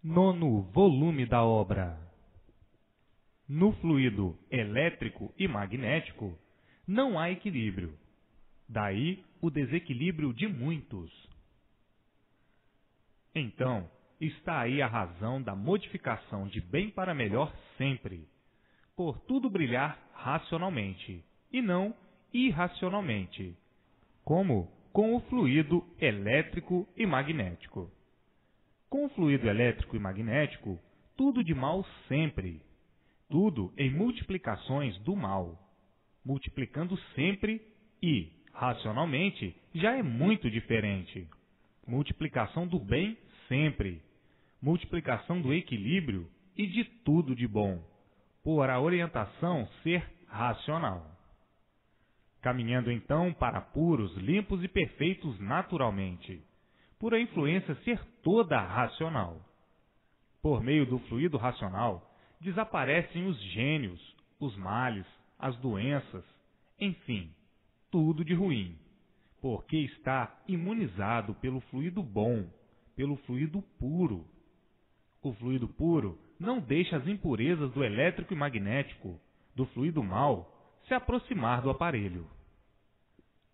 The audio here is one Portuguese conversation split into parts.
Nono volume da obra. No fluido elétrico e magnético não há equilíbrio. Daí o desequilíbrio de muitos. Então, está aí a razão da modificação de bem para melhor sempre, por tudo brilhar racionalmente e não irracionalmente, como com o fluido elétrico e magnético. Com o fluido elétrico e magnético, tudo de mal sempre, tudo em multiplicações do mal, multiplicando sempre e, racionalmente, já é muito diferente. Multiplicação do bem sempre, multiplicação do equilíbrio e de tudo de bom, por a orientação ser racional. Caminhando então para puros, limpos e perfeitos naturalmente, por a influência ser toda racional. Por meio do fluido racional, desaparecem os gênios, os males, as doenças, enfim, tudo de ruim, porque está imunizado pelo fluido bom, pelo fluido puro. O fluido puro não deixa as impurezas do elétrico e magnético, do fluido mau, se aproximar do aparelho.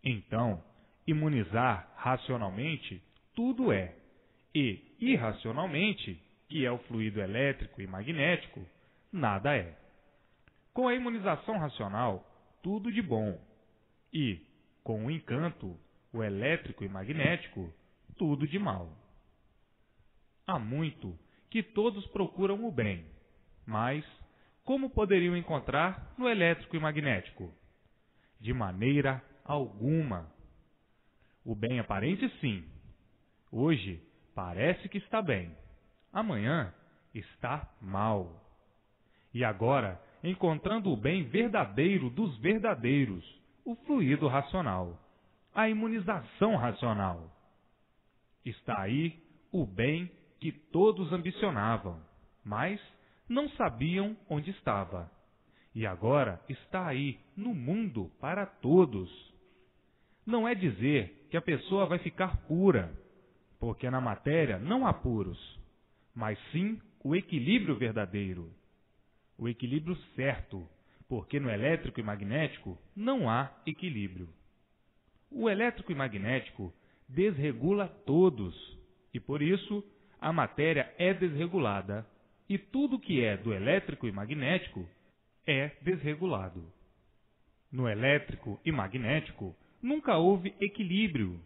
Então, imunizar racionalmente tudo é, e irracionalmente, que é o fluido elétrico e magnético, nada é. Com a imunização racional, tudo de bom, e, com o encanto, o elétrico e magnético, tudo de mal. Há muito que todos procuram o bem, mas como poderiam encontrar no elétrico e magnético? De maneira alguma. O bem aparente, sim. Hoje parece que está bem, amanhã está mal. E agora, encontrando o bem verdadeiro dos verdadeiros, o fluido racional, a imunização racional. Está aí o bem que todos ambicionavam, mas não sabiam onde estava. E agora está aí no mundo para todos. Não é dizer que a pessoa vai ficar pura, porque na matéria não há puros, mas sim o equilíbrio verdadeiro. O equilíbrio certo, porque no elétrico e magnético não há equilíbrio. O elétrico e magnético desregula todos, e por isso a matéria é desregulada, e tudo que é do elétrico e magnético é desregulado. No elétrico e magnético nunca houve equilíbrio,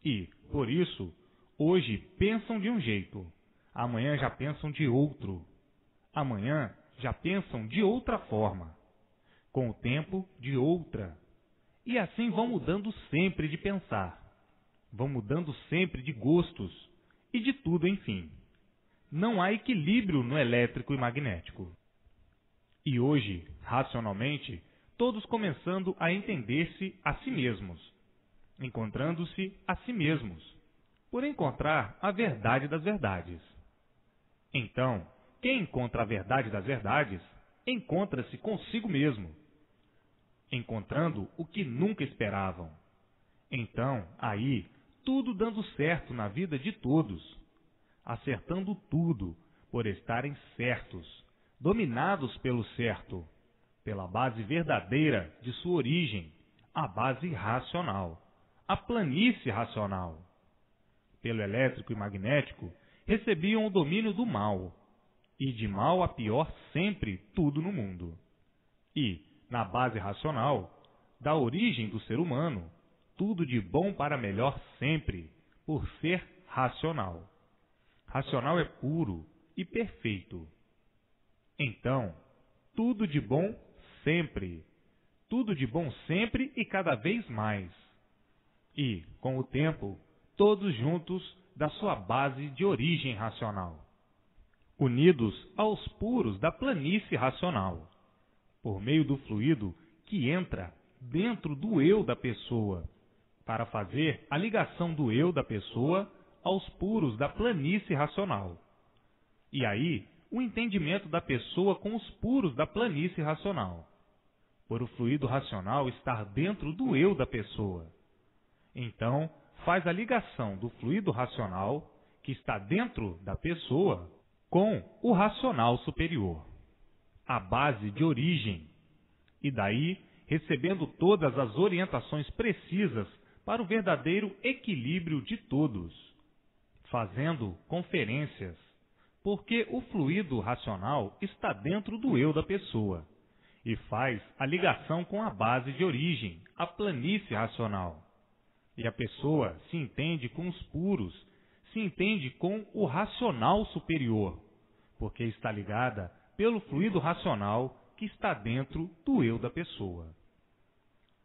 e, por isso, hoje pensam de um jeito, amanhã já pensam de outro, amanhã já pensam de outra forma, com o tempo de outra. E assim vão mudando sempre de pensar, vão mudando sempre de gostos e de tudo, enfim. Não há equilíbrio no elétrico e magnético. E hoje, racionalmente, todos começando a entender-se a si mesmos, encontrando-se a si mesmos, por encontrar a verdade das verdades. Então, quem encontra a verdade das verdades, encontra-se consigo mesmo, encontrando o que nunca esperavam. Então, aí, tudo dando certo na vida de todos, acertando tudo por estarem certos, dominados pelo certo, pela base verdadeira de sua origem, a base racional, a planície racional. Pelo elétrico e magnético, recebiam o domínio do mal, e de mal a pior sempre tudo no mundo. E, na base racional, da origem do ser humano, tudo de bom para melhor sempre, por ser racional. Racional é puro e perfeito. Então, tudo de bom sempre. Tudo de bom sempre e cada vez mais. E, com o tempo, todos juntos da sua base de origem racional, unidos aos puros da planície racional, por meio do fluido que entra dentro do eu da pessoa, para fazer a ligação do eu da pessoa aos puros da planície racional. E aí, o entendimento da pessoa com os puros da planície racional, por o fluido racional estar dentro do eu da pessoa. Então, faz a ligação do fluido racional, que está dentro da pessoa, com o racional superior, a base de origem, e daí recebendo todas as orientações precisas para o verdadeiro equilíbrio de todos, fazendo conferências, porque o fluido racional está dentro do eu da pessoa e faz a ligação com a base de origem, a planície racional. E a pessoa se entende com os puros, se entende com o racional superior, porque está ligada pelo fluido racional que está dentro do eu da pessoa.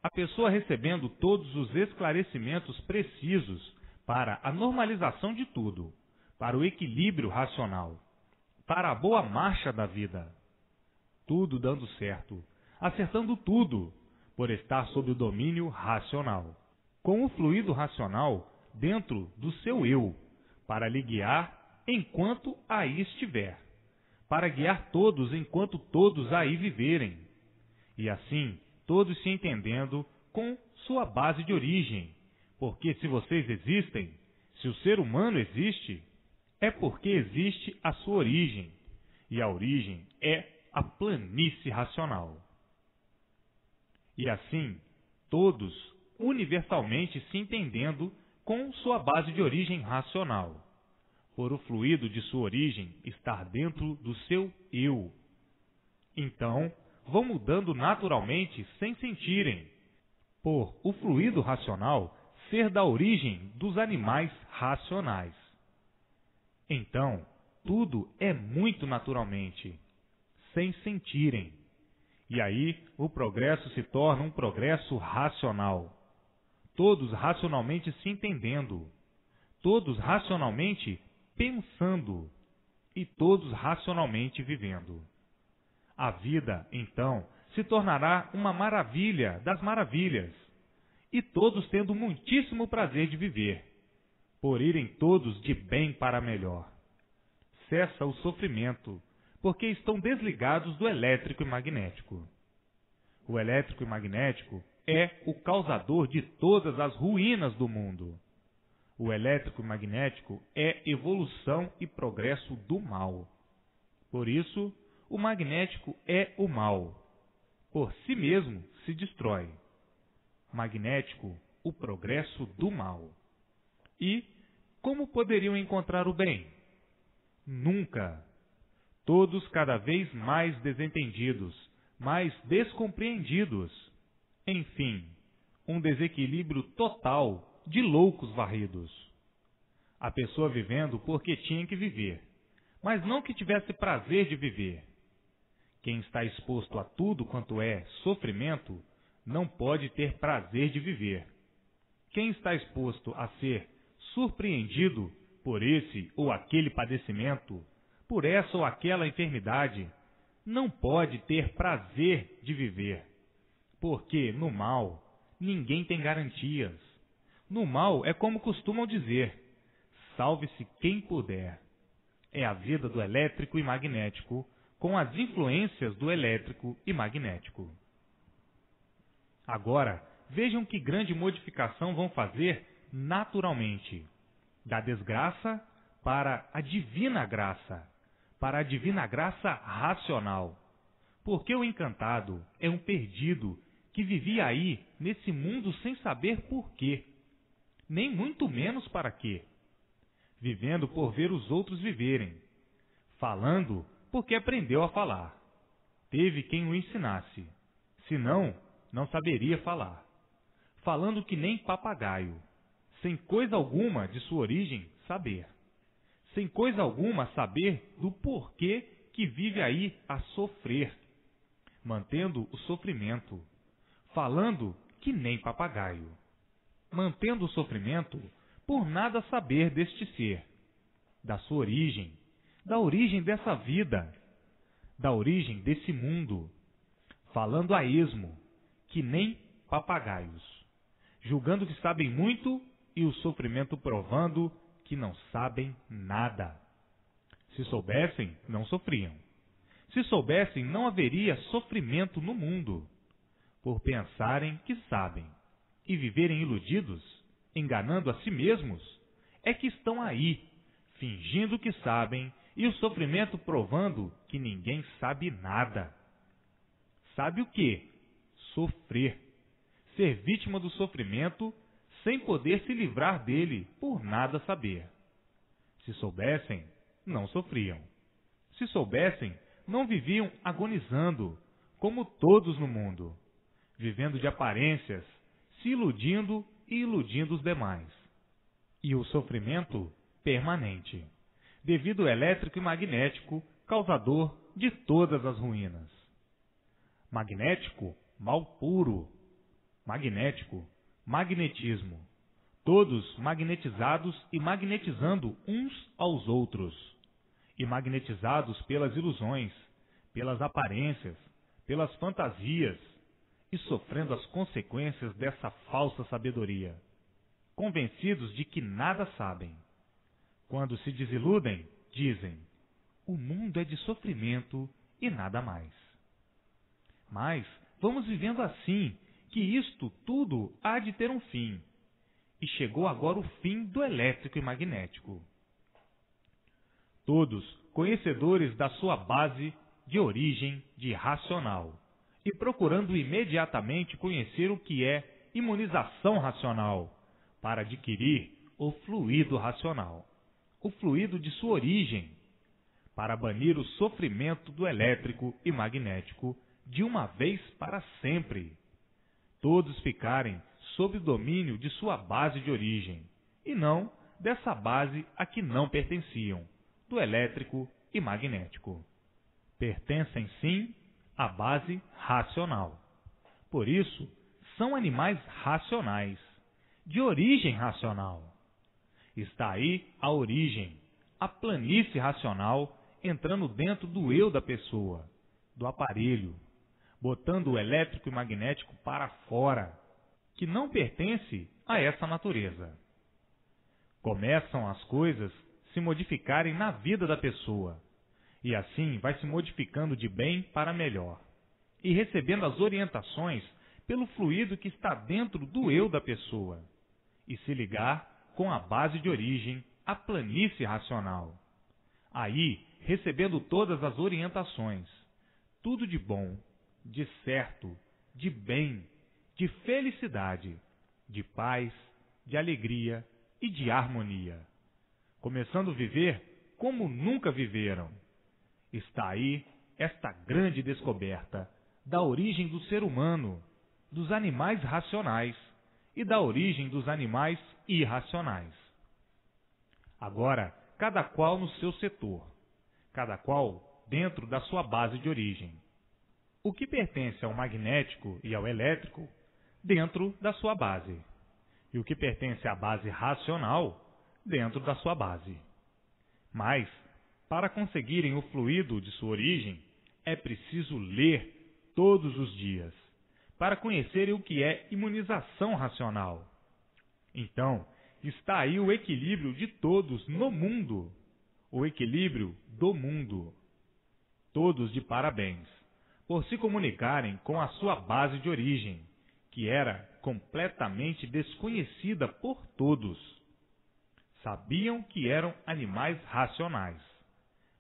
A pessoa recebendo todos os esclarecimentos precisos para a normalização de tudo, para o equilíbrio racional, para a boa marcha da vida. Tudo dando certo, acertando tudo, por estar sob o domínio racional. Com o fluido racional dentro do seu eu, para lhe guiar enquanto aí estiver, para guiar todos enquanto todos aí viverem, e assim todos se entendendo com sua base de origem, porque se vocês existem, se o ser humano existe, é porque existe a sua origem, e a origem é a planície racional. E assim, todos universalmente se entendendo com sua base de origem racional, por o fluido de sua origem estar dentro do seu eu. Então, vão mudando naturalmente sem sentirem, por o fluido racional ser da origem dos animais racionais. Então, tudo é muito naturalmente, sem sentirem. E aí, o progresso se torna um progresso racional. Todos racionalmente se entendendo, todos racionalmente pensando e todos racionalmente vivendo. A vida, então, se tornará uma maravilha das maravilhas, e todos tendo muitíssimo prazer de viver, por irem todos de bem para melhor. Cessa o sofrimento, porque estão desligados do elétrico e magnético. O elétrico e magnético é o causador de todas as ruínas do mundo. O elétrico e magnético é evolução e progresso do mal. Por isso, o magnético é o mal. Por si mesmo se destrói. Magnético, o progresso do mal. E como poderiam encontrar o bem? Nunca. Todos cada vez mais desentendidos, mais descompreendidos. Enfim, um desequilíbrio total de loucos varridos. A pessoa vivendo porque tinha que viver, mas não que tivesse prazer de viver. Quem está exposto a tudo quanto é sofrimento, não pode ter prazer de viver. Quem está exposto a ser surpreendido por esse ou aquele padecimento, por essa ou aquela enfermidade, não pode ter prazer de viver. Porque no mal, ninguém tem garantias. No mal é como costumam dizer, salve-se quem puder. É a vida do elétrico e magnético, com as influências do elétrico e magnético. Agora, vejam que grande modificação vão fazer naturalmente. Da desgraça para a divina graça, para a divina graça racional. Porque o encantado é um perdido que vivia aí, nesse mundo, sem saber por quê, nem muito menos para quê. Vivendo por ver os outros viverem, falando porque aprendeu a falar. Teve quem o ensinasse, senão não saberia falar. Falando que nem papagaio, sem coisa alguma de sua origem saber. Sem coisa alguma saber do porquê que vive aí a sofrer, mantendo o sofrimento. Falando que nem papagaio, mantendo o sofrimento por nada saber deste ser, da sua origem, da origem dessa vida, da origem desse mundo, falando a esmo, que nem papagaios, julgando que sabem muito e o sofrimento provando que não sabem nada. Se soubessem, não sofriam. Se soubessem, não haveria sofrimento no mundo, por pensarem que sabem e viverem iludidos, enganando a si mesmos, é que estão aí, fingindo que sabem e o sofrimento provando que ninguém sabe nada. Sabe o quê? Sofrer. Ser vítima do sofrimento sem poder se livrar dele por nada saber. Se soubessem, não sofriam. Se soubessem, não viviam agonizando, como todos no mundo, vivendo de aparências, se iludindo e iludindo os demais. E o sofrimento permanente, devido ao elétrico e magnético, causador de todas as ruínas. Magnético, mal puro. Magnético, magnetismo. Todos magnetizados e magnetizando uns aos outros. E magnetizados pelas ilusões, pelas aparências, pelas fantasias, e sofrendo as consequências dessa falsa sabedoria, convencidos de que nada sabem. Quando se desiludem, dizem: o mundo é de sofrimento e nada mais. Mas vamos vivendo assim, que isto tudo há de ter um fim. E chegou agora o fim do elétrico e magnético. Todos conhecedores da sua base de origem de racional, e procurando imediatamente conhecer o que é imunização racional, para adquirir o fluido racional, o fluido de sua origem, para banir o sofrimento do elétrico e magnético de uma vez para sempre. Todos ficarem sob o domínio de sua base de origem, e não dessa base a que não pertenciam, do elétrico e magnético. Pertencem sim à base racional. Por isso, são animais racionais, de origem racional. Está aí a origem, a planície racional entrando dentro do eu da pessoa, do aparelho, botando o elétrico e magnético para fora, que não pertence a essa natureza. Começam as coisas se modificarem na vida da pessoa, e assim vai se modificando de bem para melhor, e recebendo as orientações pelo fluido que está dentro do eu da pessoa, e se ligar com a base de origem, a planície racional. Aí, recebendo todas as orientações, tudo de bom, de certo, de bem, de felicidade, de paz, de alegria e de harmonia, começando a viver como nunca viveram. Está aí esta grande descoberta da origem do ser humano, dos animais racionais e da origem dos animais irracionais. Agora, cada qual no seu setor, cada qual dentro da sua base de origem. O que pertence ao magnético e ao elétrico, dentro da sua base. E o que pertence à base racional, dentro da sua base. Mas, para conseguirem o fluido de sua origem, é preciso ler todos os dias, para conhecerem o que é imunização racional. Então, está aí o equilíbrio de todos no mundo, o equilíbrio do mundo. Todos de parabéns, por se comunicarem com a sua base de origem, que era completamente desconhecida por todos. Sabiam que eram animais racionais,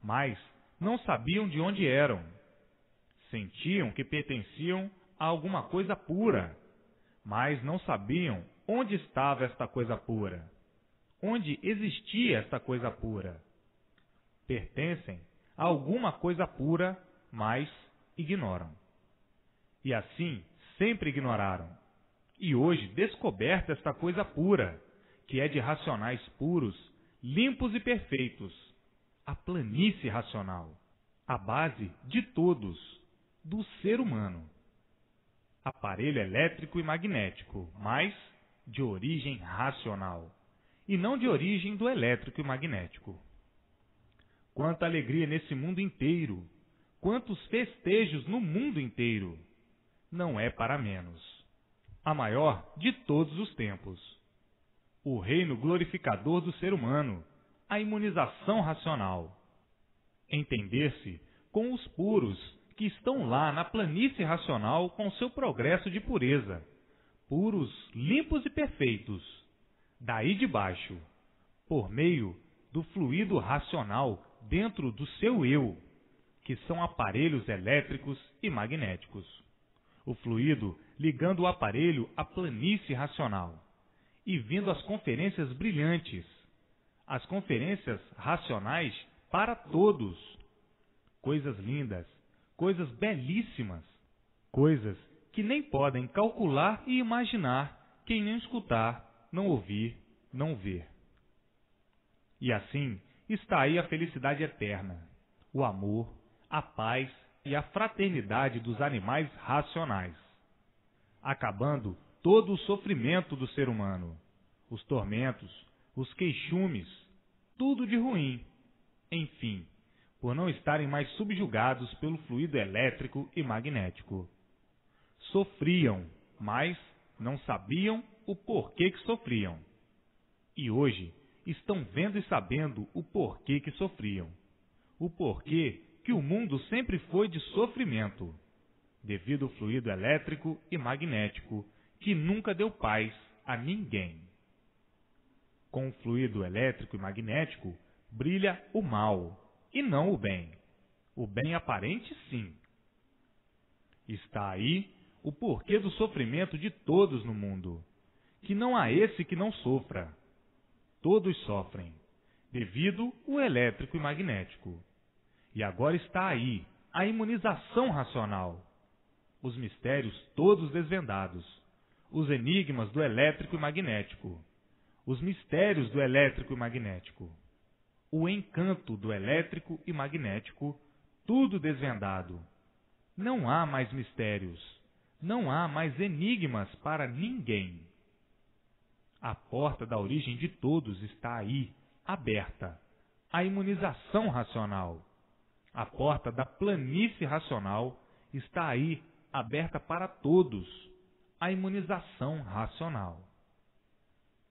mas não sabiam de onde eram. Sentiam que pertenciam a alguma coisa pura, mas não sabiam onde estava esta coisa pura, onde existia esta coisa pura. Pertencem a alguma coisa pura, mas ignoram. E assim sempre ignoraram. E hoje descoberta esta coisa pura, que é de racionais puros, limpos e perfeitos, a planície racional, a base de todos, do ser humano. Aparelho elétrico e magnético, mas de origem racional, e não de origem do elétrico e magnético. Quanta alegria nesse mundo inteiro! Quantos festejos no mundo inteiro! Não é para menos. A maior de todos os tempos. O reino glorificador do ser humano, a imunização racional. Entender-se com os puros que estão lá na planície racional com seu progresso de pureza, puros, limpos e perfeitos, daí de baixo, por meio do fluido racional dentro do seu eu, que são aparelhos elétricos e magnéticos. O fluido ligando o aparelho à planície racional e vindo às conferências brilhantes, as conferências racionais para todos. Coisas lindas, coisas belíssimas, coisas que nem podem calcular e imaginar quem não escutar, não ouvir, não ver. E assim está aí a felicidade eterna, o amor, a paz e a fraternidade dos animais racionais, acabando todo o sofrimento do ser humano, os tormentos, os queixumes, tudo de ruim, enfim, por não estarem mais subjugados pelo fluido elétrico e magnético. Sofriam, mas não sabiam o porquê que sofriam. E hoje estão vendo e sabendo o porquê que sofriam. O porquê que o mundo sempre foi de sofrimento, devido ao fluido elétrico e magnético, que nunca deu paz a ninguém. Com o fluido elétrico e magnético, brilha o mal, e não o bem. O bem aparente, sim. Está aí o porquê do sofrimento de todos no mundo, que não há esse que não sofra. Todos sofrem, devido ao elétrico e magnético. E agora está aí a imunização racional, os mistérios todos desvendados, os enigmas do elétrico e magnético, os mistérios do elétrico e magnético, o encanto do elétrico e magnético, tudo desvendado. Não há mais mistérios, não há mais enigmas para ninguém. A porta da origem de todos está aí, aberta, a imunização racional. A porta da planície racional está aí, aberta para todos, a imunização racional.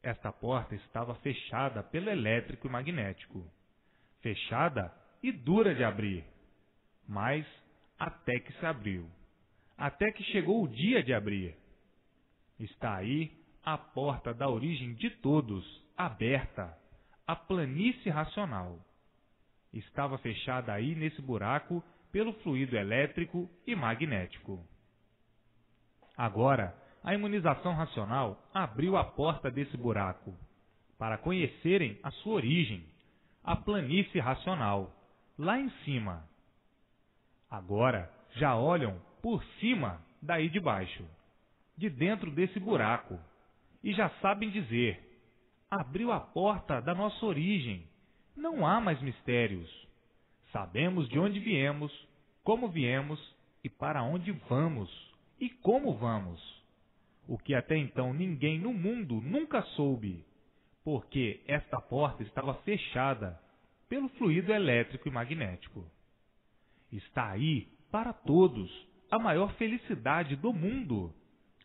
Esta porta estava fechada pelo elétrico e magnético, fechada e dura de abrir, mas até que se abriu, até que chegou o dia de abrir. Está aí a porta da origem de todos, aberta, a planície racional. Estava fechada aí nesse buraco pelo fluido elétrico e magnético. Agora, a imunização racional abriu a porta desse buraco, para conhecerem a sua origem, a planície racional, lá em cima. Agora, já olham por cima daí de baixo, de dentro desse buraco, e já sabem dizer: abriu a porta da nossa origem, não há mais mistérios. Sabemos de onde viemos, como viemos e para onde vamos e como vamos. O que até então ninguém no mundo nunca soube, porque esta porta estava fechada pelo fluido elétrico e magnético. Está aí para todos a maior felicidade do mundo,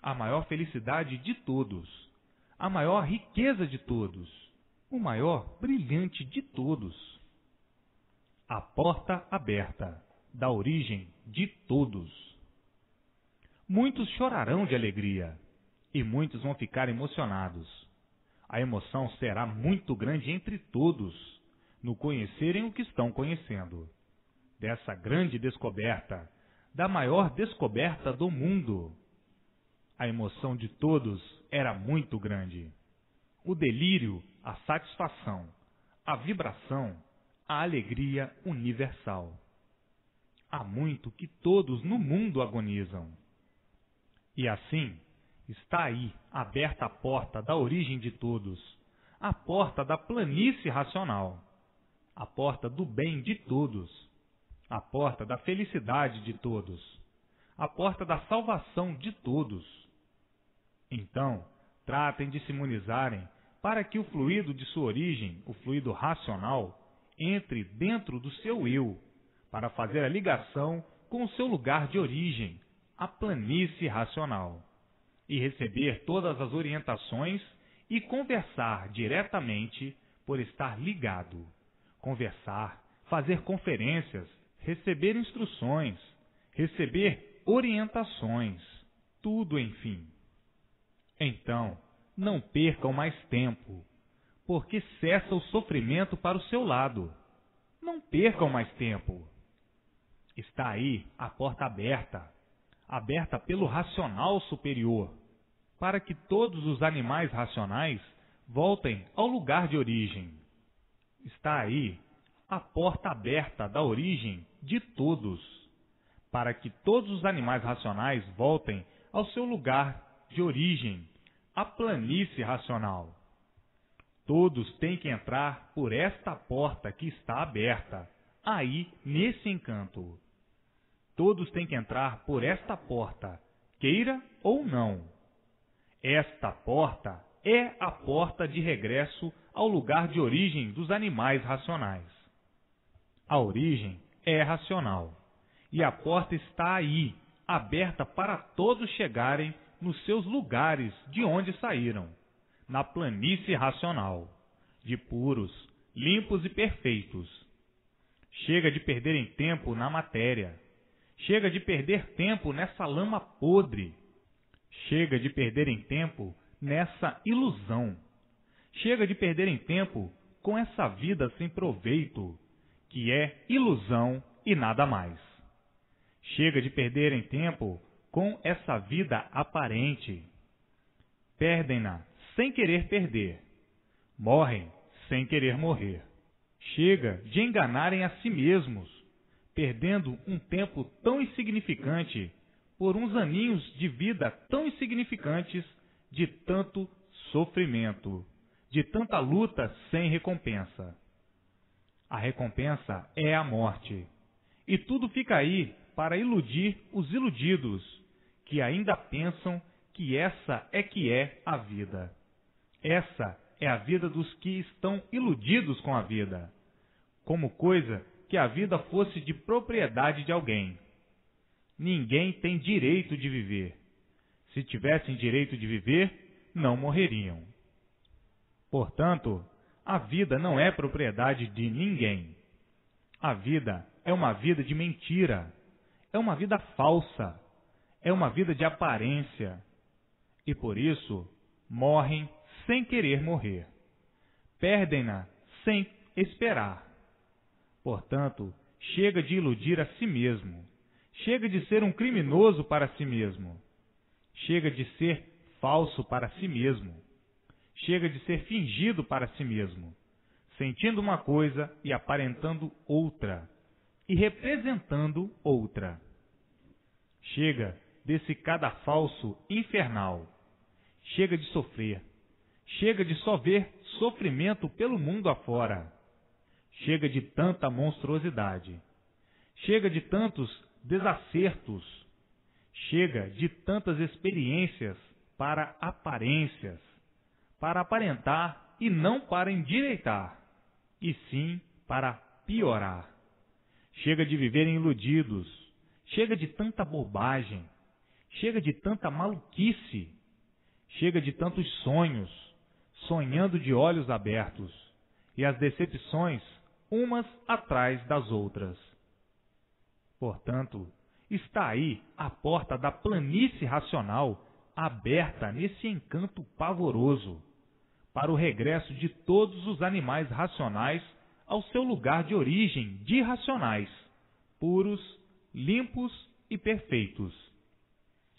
a maior felicidade de todos, a maior riqueza de todos, o maior brilhante de todos. A porta aberta, da origem de todos. Muitos chorarão de alegria, e muitos vão ficar emocionados. A emoção será muito grande entre todos, no conhecerem o que estão conhecendo. Dessa grande descoberta, da maior descoberta do mundo. A emoção de todos era muito grande. O delírio, a satisfação, a vibração, a alegria universal. Há muito que todos no mundo agonizam. E assim, está aí aberta a porta da origem de todos, a porta da planície racional, a porta do bem de todos, a porta da felicidade de todos, a porta da salvação de todos. Então, tratem de se imunizarem para que o fluido de sua origem, o fluido racional, entre dentro do seu eu, para fazer a ligação com o seu lugar de origem, a planície racional, e receber todas as orientações e conversar diretamente por estar ligado. Conversar, fazer conferências, receber instruções, receber orientações, tudo enfim. Então, não percam mais tempo, porque cessa o sofrimento para o seu lado. Não percam mais tempo. Está aí a porta aberta, aberta pelo racional superior, para que todos os animais racionais voltem ao lugar de origem. Está aí a porta aberta da origem de todos, para que todos os animais racionais voltem ao seu lugar de origem, a planície racional. Todos têm que entrar por esta porta que está aberta, aí nesse encanto. Todos têm que entrar por esta porta, queira ou não. Esta porta é a porta de regresso ao lugar de origem dos animais racionais. A origem é racional, e a porta está aí, aberta para todos chegarem nos seus lugares de onde saíram, na planície racional, de puros, limpos e perfeitos. Chega de perderem tempo na matéria. Chega de perder tempo nessa lama podre. Chega de perderem tempo nessa ilusão. Chega de perderem tempo com essa vida sem proveito, que é ilusão e nada mais. Chega de perderem tempo com essa vida aparente. Perdem-na sem querer perder. Morrem sem querer morrer. Chega de enganarem a si mesmos, perdendo um tempo tão insignificante por uns aninhos de vida tão insignificantes, de tanto sofrimento, de tanta luta sem recompensa. A recompensa é a morte, e tudo fica aí para iludir os iludidos, que ainda pensam que essa é que é a vida. Essa é a vida dos que estão iludidos com a vida, como coisa que a vida fosse de propriedade de alguém. Ninguém tem direito de viver. Se tivessem direito de viver, não morreriam. Portanto, a vida não é propriedade de ninguém. A vida é uma vida de mentira. É uma vida falsa. É uma vida de aparência. E por isso, morrem sem querer morrer. Perdem-na sem esperar. Portanto, chega de iludir a si mesmo. Chega de ser um criminoso para si mesmo. Chega de ser falso para si mesmo. Chega de ser fingido para si mesmo, sentindo uma coisa e aparentando outra, e representando outra. Chega desse cada falso infernal. Chega de sofrer. Chega de só ver sofrimento pelo mundo afora. Chega de tanta monstruosidade. Chega de tantos desacertos. Chega de tantas experiências para aparências, para aparentar e não para endireitar, e sim para piorar. Chega de viverem iludidos. Chega de tanta bobagem. Chega de tanta maluquice. Chega de tantos sonhos, sonhando de olhos abertos, e as decepções umas atrás das outras. Portanto, está aí a porta da planície racional aberta nesse encanto pavoroso, para o regresso de todos os animais racionais ao seu lugar de origem de racionais, puros, limpos e perfeitos.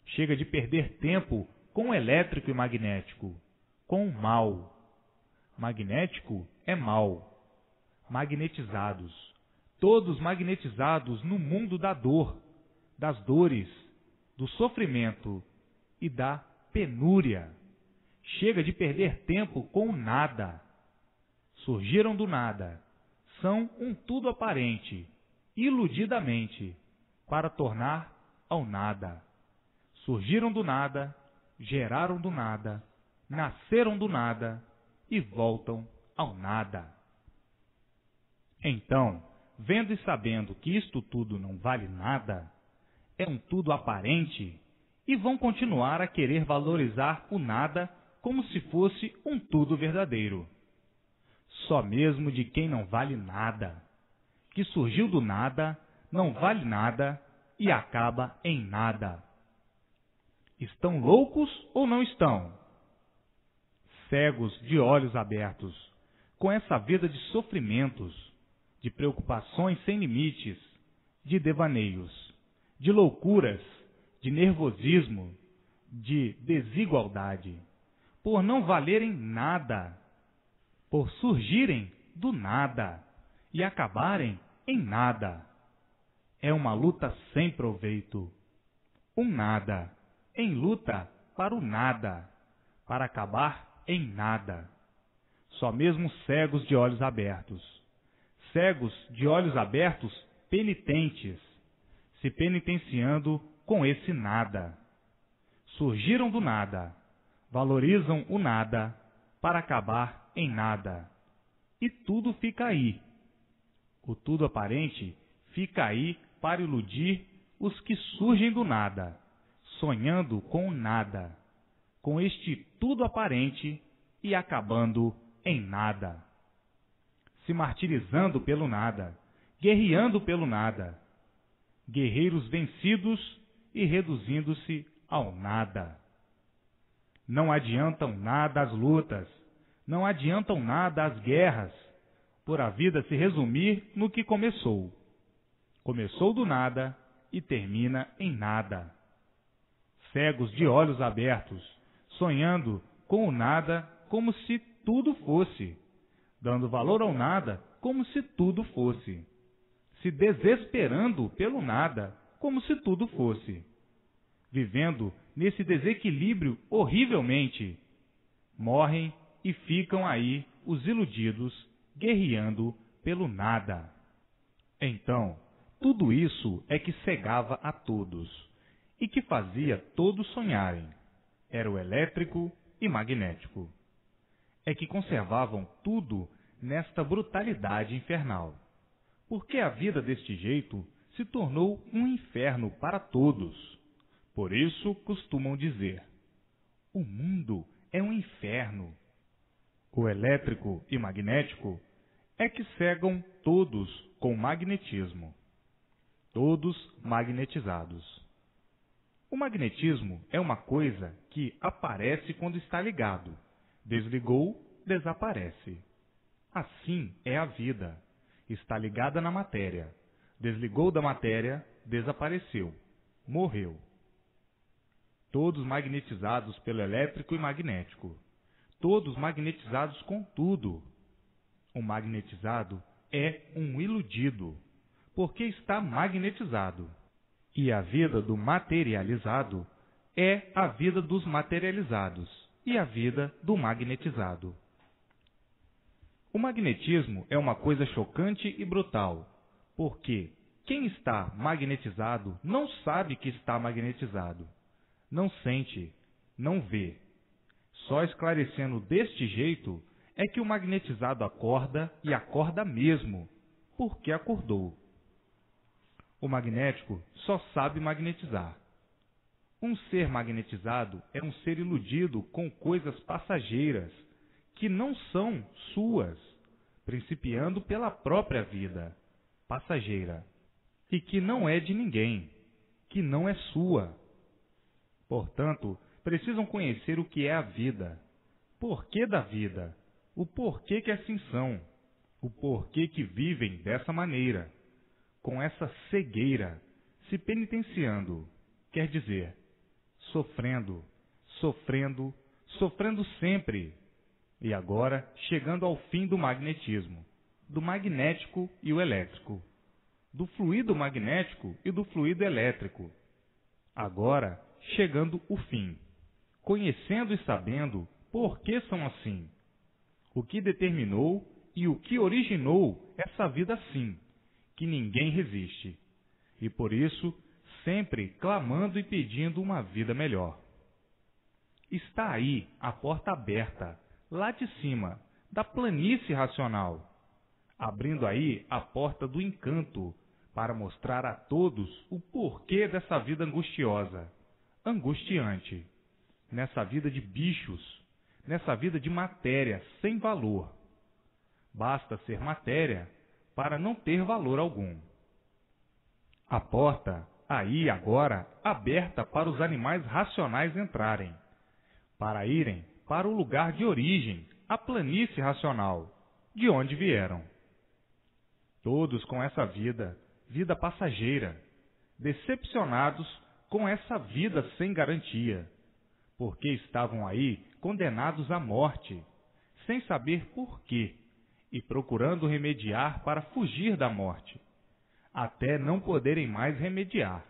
Chega de perder tempo com o elétrico e magnético, com o mal. Magnético é mal. Magnetizados, todos magnetizados no mundo da dor, das dores, do sofrimento e da penúria. Chega de perder tempo com o nada. Surgiram do nada, são um tudo aparente, iludidamente, para tornar ao nada. Surgiram do nada, geraram do nada, nasceram do nada e voltam ao nada. Então, vendo e sabendo que isto tudo não vale nada, é um tudo aparente, e vão continuar a querer valorizar o nada como se fosse um tudo verdadeiro. Só mesmo de quem não vale nada, que surgiu do nada, não vale nada e acaba em nada. Estão loucos ou não estão? Cegos de olhos abertos, com essa vida de sofrimentos, de preocupações sem limites, de devaneios, de loucuras, de nervosismo, de desigualdade, por não valerem nada, por surgirem do nada e acabarem em nada. É uma luta sem proveito. Um nada, em luta para o nada, para acabar em nada. Só mesmo cegos de olhos abertos. Cegos de olhos abertos penitentes, se penitenciando com esse nada. Surgiram do nada, valorizam o nada para acabar em nada. E tudo fica aí. O tudo aparente fica aí para iludir os que surgem do nada, sonhando com o nada, com este tudo aparente e acabando em nada. Se martirizando pelo nada, guerreando pelo nada, guerreiros vencidos e reduzindo-se ao nada. Não adiantam nada as lutas, não adiantam nada as guerras, por a vida se resumir no que começou. Começou do nada e termina em nada. Cegos de olhos abertos, sonhando com o nada como se tudo fosse, dando valor ao nada como se tudo fosse, se desesperando pelo nada como se tudo fosse, vivendo nesse desequilíbrio horrivelmente. Morrem e ficam aí os iludidos, guerreando pelo nada. Então, tudo isso é que cegava a todos, e que fazia todos sonharem. Era o elétrico e magnético. É que conservavam tudo nesta brutalidade infernal. Porque a vida deste jeito se tornou um inferno para todos. Por isso costumam dizer: o mundo é um inferno. O elétrico e magnético é que cegam todos com magnetismo. Todos magnetizados. O magnetismo é uma coisa que aparece quando está ligado. Desligou, desaparece. Assim é a vida. Está ligada na matéria. Desligou da matéria, desapareceu. Morreu. Todos magnetizados pelo elétrico e magnético. Todos magnetizados com tudo. O magnetizado é um iludido, porque está magnetizado. E a vida do materializado é a vida dos materializados e a vida do magnetizado. O magnetismo é uma coisa chocante e brutal, porque quem está magnetizado não sabe que está magnetizado, não sente, não vê. Só esclarecendo deste jeito é que o magnetizado acorda e acorda mesmo, porque acordou. O magnético só sabe magnetizar. Um ser magnetizado é um ser iludido com coisas passageiras, que não são suas, principiando pela própria vida, passageira, e que não é de ninguém, que não é sua. Portanto, precisam conhecer o que é a vida, porquê da vida, o porquê que assim são, o porquê que vivem dessa maneira, com essa cegueira, se penitenciando, quer dizer, sofrendo, sofrendo, sofrendo sempre, e agora chegando ao fim do magnetismo, do magnético e o elétrico, do fluido magnético e do fluido elétrico. Agora chegando o fim, conhecendo e sabendo por que são assim, o que determinou e o que originou essa vida assim, que ninguém resiste, e por isso sempre clamando e pedindo uma vida melhor. Está aí a porta aberta, lá de cima, da planície racional, abrindo aí a porta do encanto, para mostrar a todos o porquê dessa vida angustiosa, angustiante, nessa vida de bichos, nessa vida de matéria sem valor. Basta ser matéria para não ter valor algum. A porta, aí agora, aberta para os animais racionais entrarem, para irem para o lugar de origem, a planície racional, de onde vieram. Todos com essa vida passageira, decepcionados com essa vida sem garantia, porque estavam aí condenados à morte, sem saber por quê, e procurando remediar para fugir da morte, até não poderem mais remediar,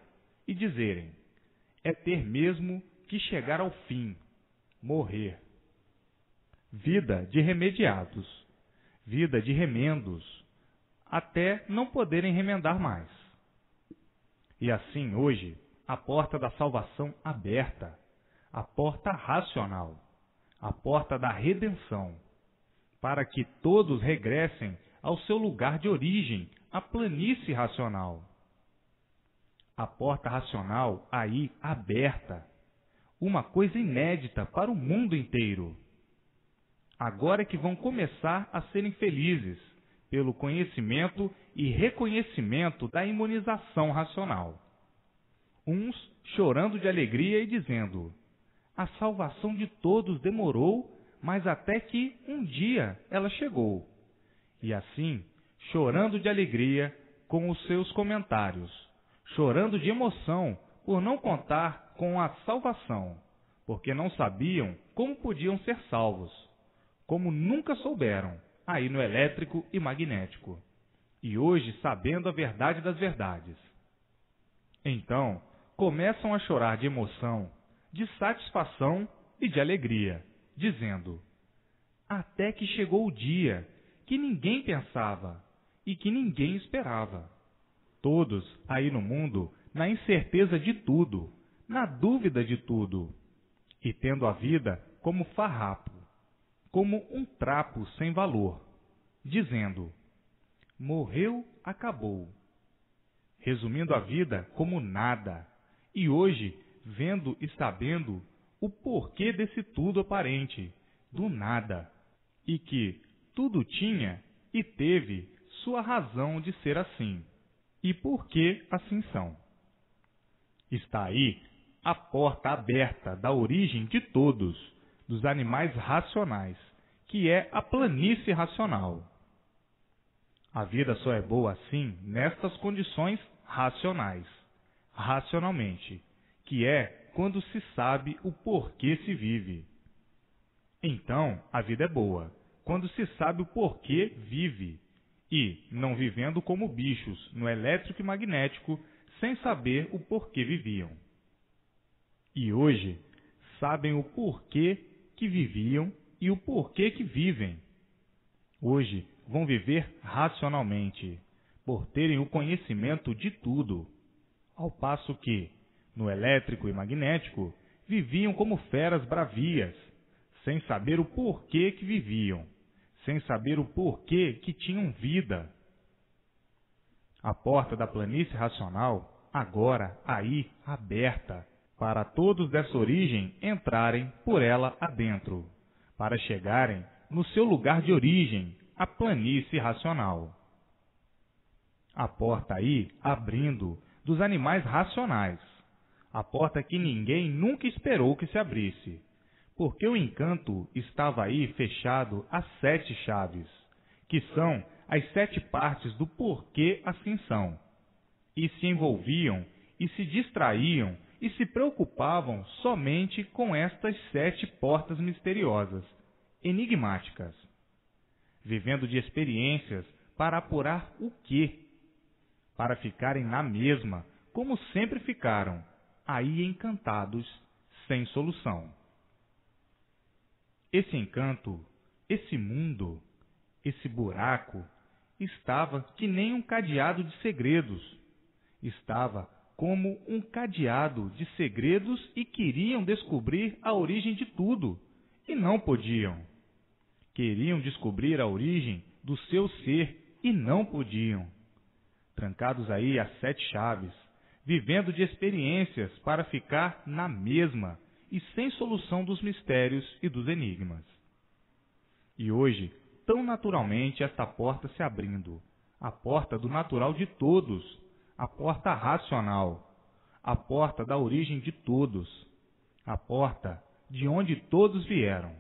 e dizerem: é ter mesmo que chegar ao fim, morrer. Vida de remediados, vida de remendos, até não poderem remendar mais. E assim hoje, a porta da salvação aberta, a porta racional, a porta da redenção, para que todos regressem ao seu lugar de origem, a planície racional. A porta racional aí aberta, uma coisa inédita para o mundo inteiro. Agora é que vão começar a serem felizes pelo conhecimento e reconhecimento da imunização racional. Uns chorando de alegria e dizendo: a salvação de todos demorou, mas até que um dia ela chegou. E assim, chorando de alegria com os seus comentários, chorando de emoção por não contar com a salvação, porque não sabiam como podiam ser salvos, como nunca souberam, aí no elétrico e magnético, e hoje sabendo a verdade das verdades. Então, começam a chorar de emoção, de satisfação e de alegria, dizendo: até que chegou o dia que ninguém pensava e que ninguém esperava. Todos aí no mundo na incerteza de tudo, na dúvida de tudo, e tendo a vida como farrapo, como um trapo sem valor, dizendo: morreu, acabou. Resumindo a vida como nada, e hoje vendo e sabendo o porquê desse tudo aparente, do nada, e que tudo tinha e teve sua razão de ser assim, e por que assim são. Está aí a porta aberta da origem de todos, dos animais racionais, que é a planície racional. A vida só é boa assim nestas condições racionais, racionalmente, que é quando se sabe o porquê se vive. Então, a vida é boa, quando se sabe o porquê vive, e não vivendo como bichos no elétrico e magnético, sem saber o porquê viviam. E hoje, sabem o porquê que viviam e o porquê que vivem. Hoje, vão viver racionalmente, por terem o conhecimento de tudo, ao passo que, no elétrico e magnético, viviam como feras bravias, sem saber o porquê que viviam, sem saber o porquê que tinham vida. A porta da planície racional, agora aí aberta, para todos dessa origem entrarem por ela adentro, para chegarem no seu lugar de origem, a planície racional. A porta aí abrindo dos animais racionais, a porta que ninguém nunca esperou que se abrisse, porque o encanto estava aí fechado a 7 chaves, que são as 7 partes do porquê assim são, e se envolviam e se distraíam e se preocupavam somente com estas 7 portas misteriosas, enigmáticas, vivendo de experiências para apurar o quê, para ficarem na mesma, como sempre ficaram, aí encantados, sem solução. Esse encanto, esse mundo, esse buraco, estava que nem um cadeado de segredos. Estava como um cadeado de segredos e queriam descobrir a origem de tudo, e não podiam. Queriam descobrir a origem do seu ser e não podiam. Trancados aí às 7 chaves, vivendo de experiências para ficar na mesma e sem solução dos mistérios e dos enigmas. E hoje, tão naturalmente esta porta se abrindo, a porta do natural de todos, a porta racional, a porta da origem de todos, a porta de onde todos vieram,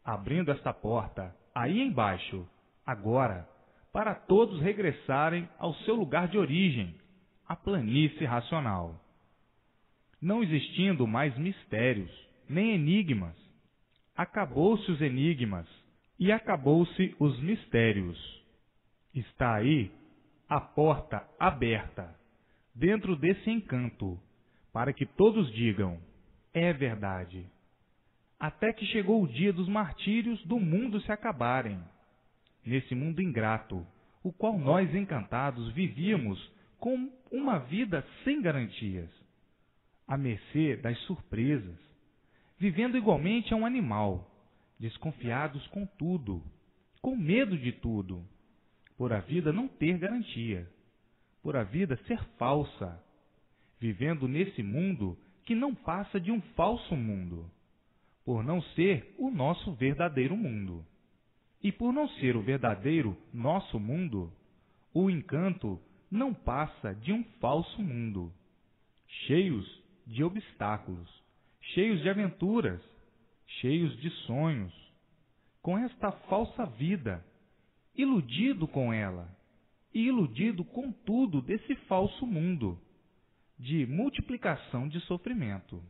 abrindo esta porta aí embaixo, agora, para todos regressarem ao seu lugar de origem, a planície racional. Não existindo mais mistérios, nem enigmas. Acabou-se os enigmas e acabou-se os mistérios. Está aí a porta aberta, dentro desse encanto, para que todos digam, é verdade. Até que chegou o dia dos martírios do mundo se acabarem. Nesse mundo ingrato, o qual nós encantados vivíamos com uma vida sem garantias, à mercê das surpresas, vivendo igualmente a um animal, desconfiados com tudo, com medo de tudo, por a vida não ter garantia, por a vida ser falsa, vivendo nesse mundo que não passa de um falso mundo, por não ser o nosso verdadeiro mundo. E por não ser o verdadeiro nosso mundo, o encanto não passa de um falso mundo, cheios de obstáculos, cheios de aventuras, cheios de sonhos, com esta falsa vida, iludido com ela, e iludido com tudo desse falso mundo, de multiplicação de sofrimento.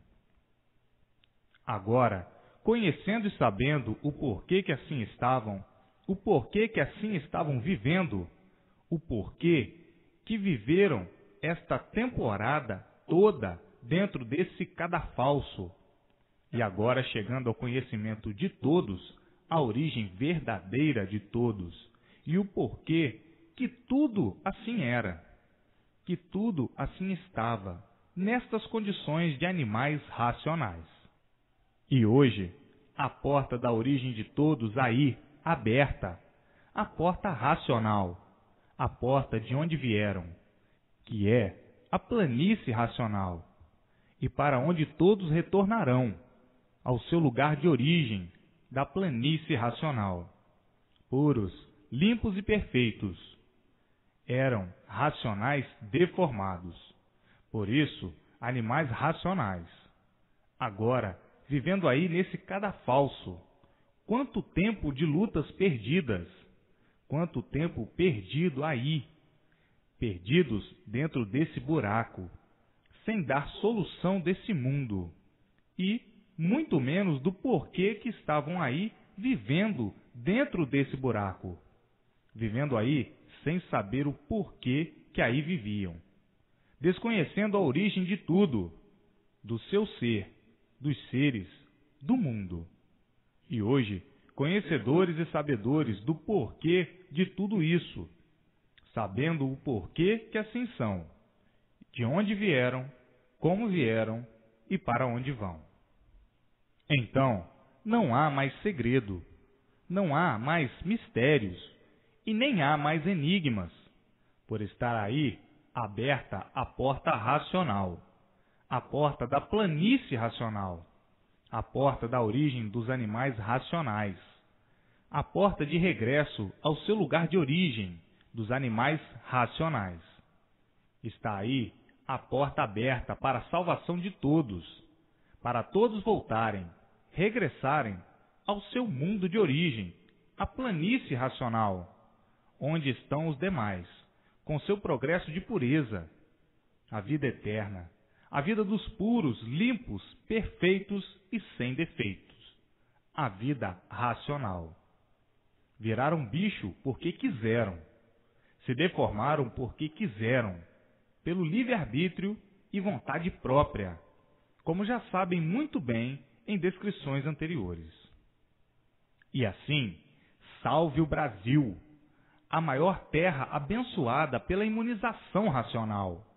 Agora, conhecendo e sabendo o porquê que assim estavam, o porquê que assim estavam vivendo, o porquê que viveram esta temporada toda dentro desse cadafalso, e agora chegando ao conhecimento de todos, a origem verdadeira de todos, e o porquê que tudo assim era, que tudo assim estava, nestas condições de animais racionais. E hoje, a porta da origem de todos aí, aberta, a porta racional, a porta de onde vieram, que é a planície racional, e para onde todos retornarão, ao seu lugar de origem, da planície racional. Puros, limpos e perfeitos, eram racionais deformados, por isso, animais racionais. Agora, vivendo aí nesse cadafalso, quanto tempo de lutas perdidas, quanto tempo perdido aí, perdidos dentro desse buraco, sem dar solução desse mundo, e muito menos do porquê que estavam aí vivendo dentro desse buraco, vivendo aí sem saber o porquê que aí viviam, desconhecendo a origem de tudo, do seu ser, dos seres, do mundo. E hoje, conhecedores e sabedores do porquê de tudo isso, sabendo o porquê que assim são, de onde vieram, como vieram e para onde vão. Então, não há mais segredo, não há mais mistérios e nem há mais enigmas, por estar aí aberta a porta racional, a porta da planície racional, a porta da origem dos animais racionais, a porta de regresso ao seu lugar de origem dos animais racionais. Está aí a porta aberta para a salvação de todos, para todos voltarem, regressarem ao seu mundo de origem, a planície racional, onde estão os demais, com seu progresso de pureza, a vida eterna, a vida dos puros, limpos, perfeitos e sem defeitos, a vida racional. Viraram bicho porque quiseram, se deformaram porque quiseram, pelo livre-arbítrio e vontade própria, como já sabem muito bem em descrições anteriores. E assim, salve o Brasil, a maior terra abençoada pela imunização racional,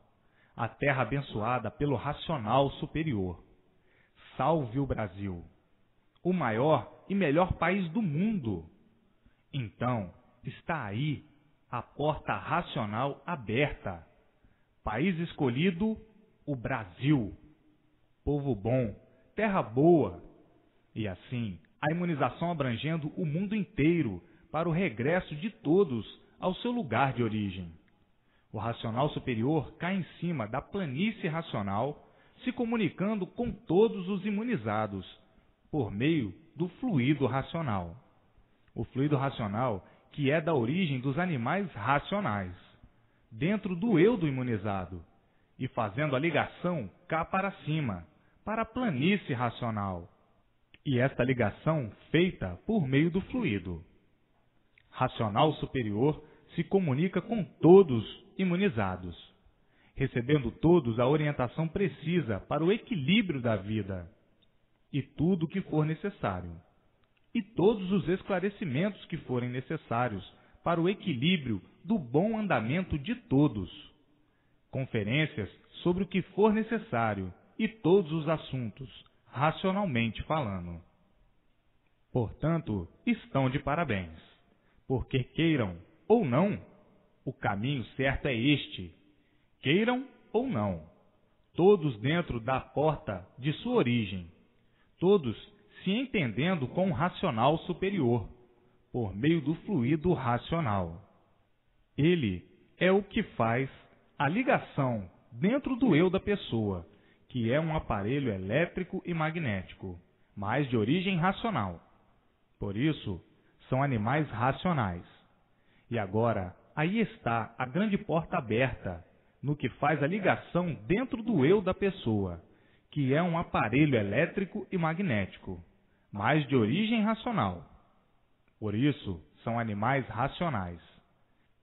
a terra abençoada pelo racional superior. Salve o Brasil, o maior e melhor país do mundo. Então, está aí a porta racional aberta. País escolhido, o Brasil. Povo bom, terra boa. E assim, a imunização abrangendo o mundo inteiro para o regresso de todos ao seu lugar de origem. O racional superior cai em cima da planície racional, se comunicando com todos os imunizados, por meio do fluido racional. O fluido racional que é da origem dos animais racionais, dentro do eu do imunizado, e fazendo a ligação cá para cima, para a planície racional, e esta ligação feita por meio do fluido. Racional superior se comunica com todos imunizados, recebendo todos a orientação precisa para o equilíbrio da vida, e tudo o que for necessário, e todos os esclarecimentos que forem necessários para o equilíbrio do bom andamento de todos, conferências sobre o que for necessário e todos os assuntos, racionalmente falando. Portanto, estão de parabéns, porque queiram ou não, o caminho certo é este, queiram ou não, todos dentro da porta de sua origem, todos se entendendo com o racional superior, por meio do fluido racional. Ele é o que faz a ligação dentro do eu da pessoa, que é um aparelho elétrico e magnético, mas de origem racional. Por isso, são animais racionais. E agora, aí está a grande porta aberta, no que faz a ligação dentro do eu da pessoa, que é um aparelho elétrico e magnético, mas de origem racional. Por isso, são animais racionais.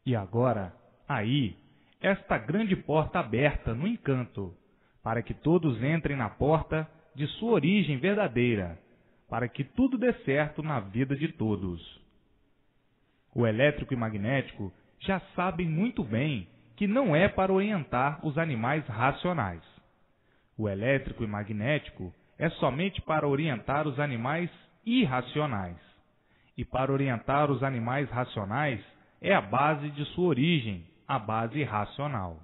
E agora, aí, esta grande porta aberta no encanto, para que todos entrem na porta de sua origem verdadeira, para que tudo dê certo na vida de todos. O elétrico e magnético já sabem muito bem que não é para orientar os animais racionais. O elétrico e magnético é somente para orientar os animais irracionais. E para orientar os animais racionais é a base de sua origem, a base racional.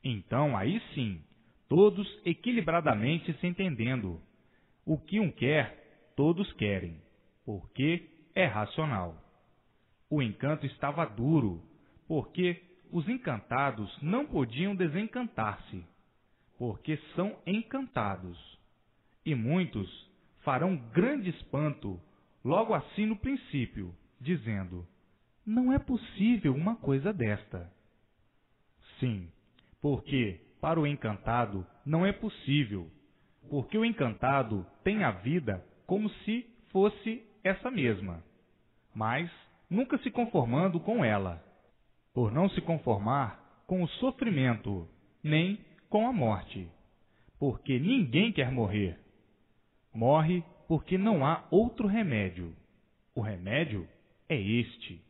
Então, aí sim, todos equilibradamente se entendendo. O que um quer, todos querem, porque é racional. O encanto estava duro, porque os encantados não podiam desencantar-se, porque são encantados. E muitos farão grande espanto logo assim no princípio, dizendo: não é possível uma coisa desta. Sim, porque para o encantado não é possível, porque o encantado tem a vida como se fosse essa mesma, mas nunca se conformando com ela, por não se conformar com o sofrimento, nem com a morte, porque ninguém quer morrer. Morre porque não há outro remédio. O remédio é este.